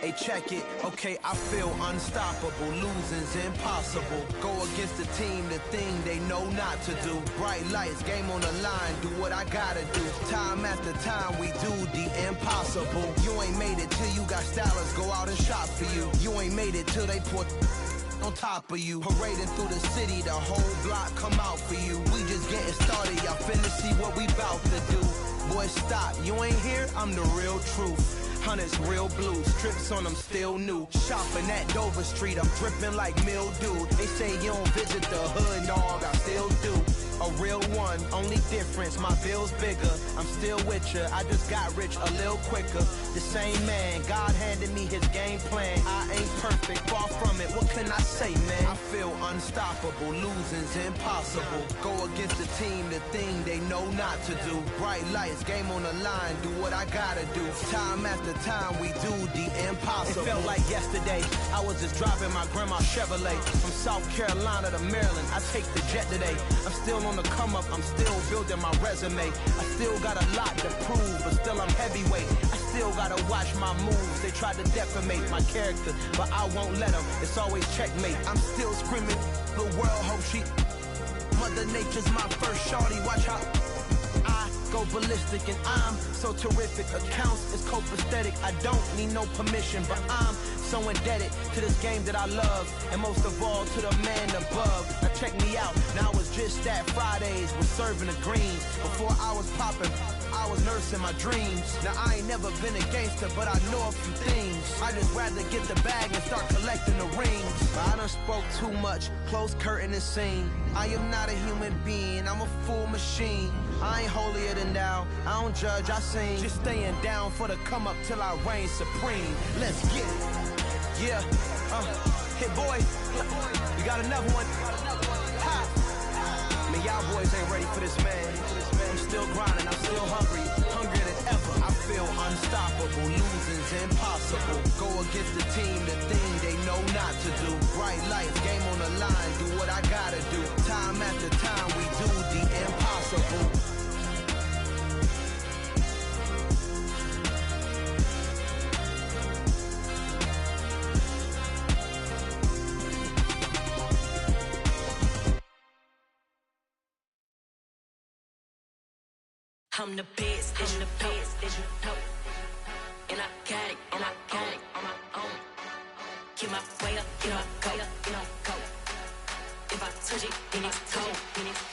Hey, check it. Okay, I feel unstoppable. Losing's impossible. Go against the team, the thing they know not to do. Bright lights, game on the line. Do what I gotta do. Time after time, we do the impossible. You ain't made it till you got stylists go out and shop for you. You ain't made it till they put on top of you. Parading through the city, the whole block come out for you. We just getting started, y'all finna see what we bout to do. Boy, stop, you ain't here, I'm the real truth. Hunters, real blue, strips on them still new. Shopping at Dover Street, I'm dripping like mildew. They say you don't visit the hood, dog, I still do. a real one. Only difference, my bill's bigger. I'm still with ya. I just got rich a little quicker. The same man, God handed me his game plan. I ain't perfect, far from it. What can I say, man? I feel unstoppable. Losing's impossible. Go against the team, the thing they know not to do. Bright lights, game on the line. Do what I gotta do. Time after time, we do the impossible. It felt like yesterday. I was just driving my grandma's Chevrolet from South Carolina to Maryland. I take the jet today. I'm still on the come up. I'm still building my resume. I still got a lot to prove, but still I'm heavyweight. I still gotta watch my moves. They try to defamate my character, but I won't let them. It's always checkmate. I'm still screaming. The world hope she. Mother Nature's my first shorty. Watch how I go ballistic, and I'm so terrific. Accounts is copacetic. I don't need no permission, but I'm so indebted to this game that I love, and most of all to the man above. Now check me out. Now it's just that Fridays was serving the greens. Before I was popping, I was nursing my dreams. Now I ain't never been a gangster, but I know a few things. I just rather get the bag and start collecting the rings. But I done spoke too much. Close curtain and scene. I am not a human being. I'm a full machine. I ain't holier than thou. I don't judge, I sing. Just staying down for the come up till I reign supreme. Let's get it. Yeah, hit boy. We got another one. Ha. Man, y'all boys ain't ready for this, man. I'm still grinding, I'm still hungry. Hungrier than ever. I feel unstoppable. Losing's impossible. Go against the team, the thing they know not to do. Bright lights, game on the line. Do what I gotta do. Time after time, we do the impossible. I'm the best, I'm the best, as you know. And I got it, on my own. Get my way up, get up, go, get up, go. If I touch it, then it's cold, then it's